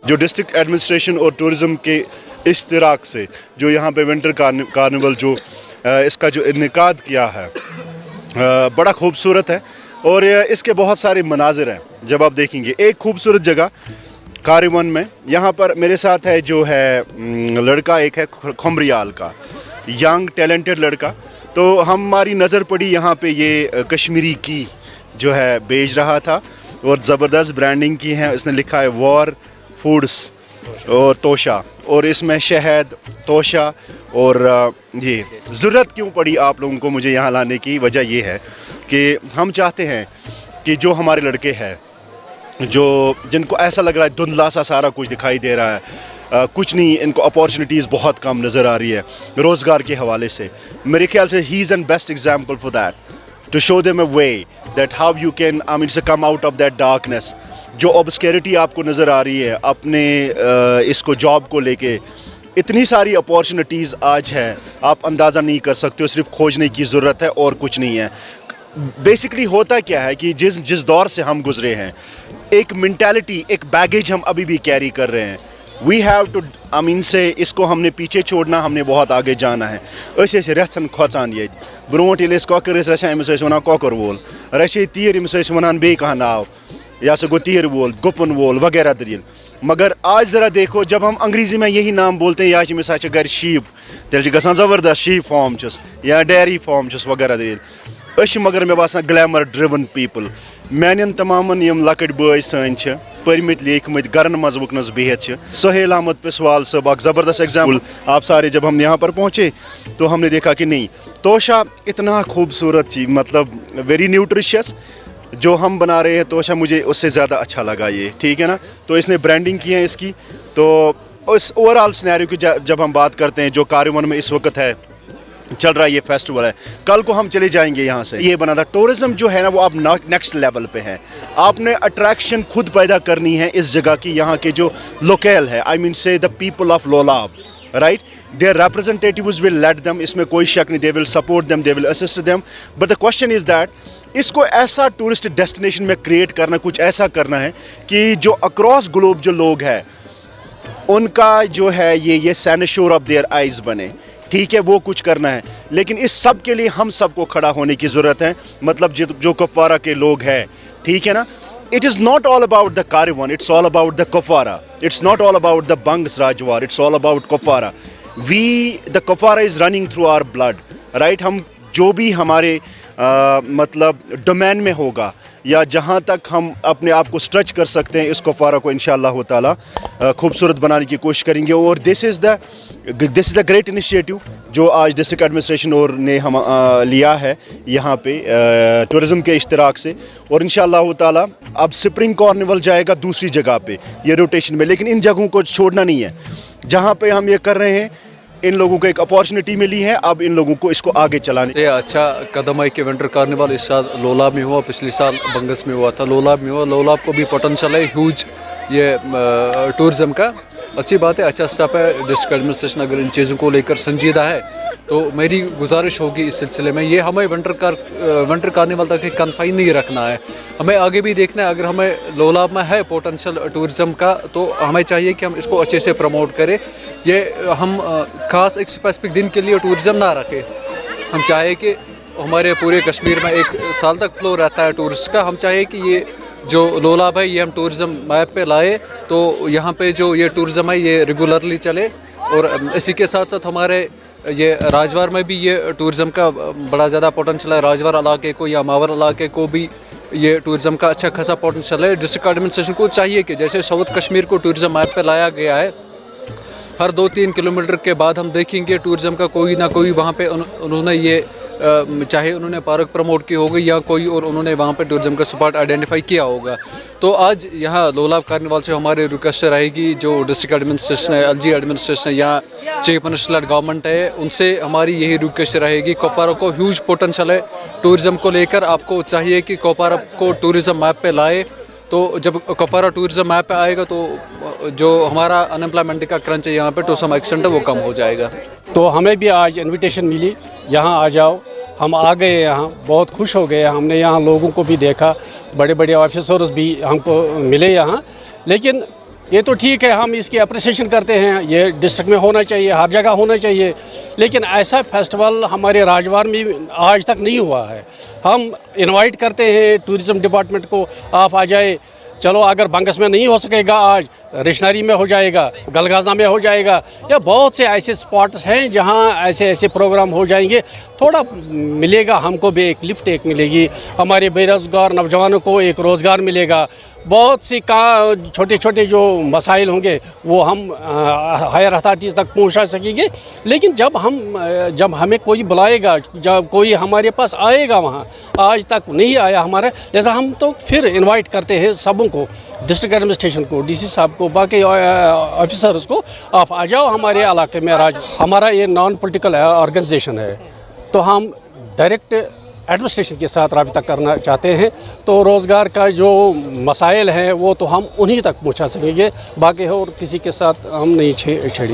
जो district administration और tourism के इश्तिराक से जो यहाँ पे विंटर कार्निवल जो इसका जो इनेकाद किया है बड़ा खूबसूरत है और इसके बहुत सारे मनाजिर हैं। जब आप देखेंगे एक खूबसूरत जगह कारीवन में, यहाँ पर मेरे साथ है जो है लड़का एक है खुमरियाल का, यंग टैलेंटेड लड़का। तो हमारी नज़र पड़ी यहाँ पे ये कश्मीरी की जो है बेच रहा था और ज़बरदस्त ब्रांडिंग की है। इसने लिखा है वॉर फूड्स और तोशा, और इसमें शहद तोशा। और ये ज़रूरत क्यों पड़ी आप लोगों को मुझे यहाँ लाने की वजह ये है कि हम चाहते हैं कि जो हमारे लड़के हैं जो जिनको ऐसा लग रहा है धुंधला सा सारा कुछ दिखाई दे रहा है, कुछ नहीं, इनको अपॉर्चुनिटीज़ बहुत कम नज़र आ रही है रोज़गार के हवाले से, मेरे ख्याल से he is an best example for that, to show them a way that how you can say come out of that darkness. जो ऑब्सक्योरिटी आपको नज़र आ रही है अपने इसको जॉब को लेके, इतनी सारी अपॉर्चुनिटीज़ आज है आप अंदाज़ा नहीं कर सकते हो, सिर्फ खोजने की ज़रूरत है और कुछ नहीं है। बेसिकली होता क्या है कि जिस दौर से हम गुजरे हैं, एक मेंटालिटी, एक बैगेज हम अभी भी कैरी कर रहे हैं। वी हैव टू से इसको हमने पीछे छोड़ना, हमने बहुत आगे जाना है। ऐसे रचन खोचान ये ब्रोट ये कॉकर रचान अमिस वन कॉकर वोल, रचे तीर अमिस वन बे कह नाव, या सो गो तीर वोल, गुपन वोल वगैरह दलील। मगर आज ज़रा देखो, जब हम अंग्रेज़ी में यही नाम बोलते हैं, या अमिस गर शीप, तेल गसान ज़बरदस्त शीप फार्म या डेयरी फार्म वगैरह दलील। मगर मे बासान ग्लैमर ड्रिवन पीपल। मान तमाम यम लकट बॉय सन परमित लेखमत गरन मज वुकनस बिहत। सोहेल अहमद पिसवाल साहब एक ज़बरदस्त एग्जाम्पल। आप सारे जब हम यहाँ पर पहुँचे तो हमने देखा कि नहीं, तोशा इतना खूबसूरत चीज़, मतलब वेरी न्यूट्रिशियस। जो हम बना रहे हैं तोशा, मुझे उससे ज़्यादा अच्छा लगा ये, ठीक है ना। तो इसने ब्रांडिंग की है इसकी। तो उस ओवरऑल सिनेरियो की जब हम बात करते हैं, जो कारीवन में इस वक्त है चल रहा है, ये फेस्टिवल है, कल को हम चले जाएंगे यहाँ से। ये बना था टूरिज़्म जो है ना, वो अब नेक्स्ट लेवल पे है। आपने अट्रैक्शन खुद पैदा करनी है इस जगह की। यहाँ के जो लोकल है, say the people of Lolab, right, their representatives will let them, इसमें कोई शक नहीं, they will support them, they will assist them. But the question is that इसको ऐसा टूरिस्ट डेस्टिनेशन में क्रिएट करना, कुछ ऐसा करना है कि जो अक्रॉस ग्लोब जो लोग हैं उनका जो है ये सैनिश्योर ऑफ देयर आइज़ बने, ठीक है, वो कुछ करना है। लेकिन इस सब के लिए हम सबको खड़ा होने की ज़रूरत है। मतलब जो कुपवारा के लोग हैं, ठीक है ना, it is not all about the Karewan, it's all about the Kupwara, it's not all about the Bungus Rajwar, it's all about Kupwara. The Kupwara is running through our blood, right. हम जो भी हमारे मतलब डोमेन में होगा, या जहाँ तक हम अपने आप को स्ट्रेच कर सकते हैं, इस कुपवारा को इंशाअल्लाह ताला खूबसूरत बनाने की कोशिश करेंगे। और this is a great initiative जो आज डिस्ट्रिक्ट एडमिनिस्ट्रेशन और ने हम लिया है यहाँ पे टूरिज़म के इश्तिराक से। और इंशाअल्लाह ताला अब स्प्रिंग कार्निवल जाएगा दूसरी जगह पे, ये रोटेशन में। लेकिन इन जगहों को छोड़ना नहीं है। जहाँ पे हम ये कर रहे हैं, इन लोगों को एक अपॉर्चुनिटी मिली है, अब इन लोगों को इसको आगे चलाने। ये अच्छा कदम है कि विंटर कार्निवल इस साल लोलाब में हुआ, पिछले साल बंगस में हुआ था, लोलाब में हुआ। लोलाब को भी पोटेंशियल है ह्यूज ये टूरिज़म का। अच्छी बात है, अच्छा स्टेप है। डिस्ट्रिक्ट एडमिनिस्ट्रेशन अगर इन चीज़ों को लेकर संजीदा है तो मेरी गुजारिश होगी इस सिलसिले में, ये हमें विंटर कार्निवल तक कन्फाइन नहीं रखना है, हमें आगे भी देखना है। अगर हमें लोलाब में है पोटेंशियल टूरिज़म का, तो हमें चाहिए कि हम इसको अच्छे से प्रमोट करें। ये हम ख़ास एक स्पेसिफिक दिन के लिए टूरिज़म ना रखें। हम चाहें कि हमारे पूरे कश्मीर में एक साल तक फ्लो रहता है टूरिस्ट का। हम चाहें कि ये जो लोलाब है ये हम टूरिज़म मैप पे लाए, तो यहाँ पे जो ये टूरिज़म है ये रेगुलरली चले। और इसी के साथ साथ हमारे ये राजवार में भी ये टूरिज़म का बड़ा ज़्यादा पोटेंशियल है। राजवार इलाके को या मावर इलाके को भी ये टूरिज़म का अच्छा खासा पोटेंशियल है। डिस्ट्रिक्ट एडमिनिस्ट्रेशन को चाहिए कि जैसे साउथ कश्मीर को टूरिज़म मैप पे लाया गया है, हर 2-3 किलोमीटर के बाद हम देखेंगे टूरिज़म का कोई ना कोई वहाँ पे उन्होंने ये चाहे उन्होंने पार्क प्रमोट की होगी या कोई और उन्होंने वहाँ पे टूरिज़म का स्पॉट आइडेंटिफाई किया होगा। तो आज यहाँ लोलाब कार्निवल से हमारी रिक्वेस्ट रहेगी, जो डिस्ट्रिक्ट एडमिनिस्ट्रेशन है, एलजी एडमिनिस्ट्रेशन है या चीफ मिनिस्टर गवर्नमेंट है, उनसे हमारी यही रिक्वेस्ट रहेगी। कुपवारा को ह्यूज पोटेंशियल है टूरिज़म को लेकर, आपको चाहिए कि कुपवारा को टूरिज़म मैप पे लाए। तो जब कुपवारा टूरिज़म मैप पे आएगा तो जो हमारा अनएम्प्लॉयमेंट का क्रंच है यहाँ पे टू सम एक्सटेंट वो कम हो जाएगा। तो हमें भी आज इनविटेशन मिली, यहाँ आ जाओ। हम आ गए, यहाँ बहुत खुश हो गए। हमने यहाँ लोगों को भी देखा, बड़े बड़े ऑफिसर्स भी हमको मिले यहाँ। लेकिन ये तो ठीक है, हम इसकी अप्रिसिएशन करते हैं, ये डिस्ट्रिक्ट में होना चाहिए, हर जगह होना चाहिए, लेकिन ऐसा फेस्टिवल हमारे राजवार में आज तक नहीं हुआ है। हम इनवाइट करते हैं टूरिज़म डिपार्टमेंट को, आप आ जाए, चलो अगर बंगस में नहीं हो सकेगा आज, रिशनरी में हो जाएगा, गलगाजना में हो जाएगा, या बहुत से ऐसे स्पॉट्स हैं जहां ऐसे ऐसे प्रोग्राम हो जाएंगे, थोड़ा मिलेगा हमको भी, एक लिफ्ट एक मिलेगी, हमारे बेरोज़गार नौजवानों को एक रोज़गार मिलेगा, बहुत सी छोटे छोटे जो मसाइल होंगे वो हम हायर अथॉरिटीज़ तक पहुंचा सकेंगे। लेकिन जब हमें कोई बुलाएगा, जब कोई हमारे पास आएगा, वहाँ आज तक नहीं आया हमारा, जैसा हम तो फिर इनवाइट करते हैं सबों को, डिस्ट्रिक्ट एडमिनिस्ट्रेशन को, डीसी साहब को, बाकी ऑफिसर्स को, आप आ जाओ हमारे इलाके में। हमारा ये नॉन पॉलिटिकल ऑर्गेनाइजेशन है, तो हम डायरेक्ट एडमिनिस्ट्रेशन के साथ राबिता करना चाहते हैं, तो रोज़गार का जो मसाइल हैं वो तो हम उन्हीं तक पहुंचा सकेंगे, बाकी और किसी के साथ हम नहीं छेड़ेंगे।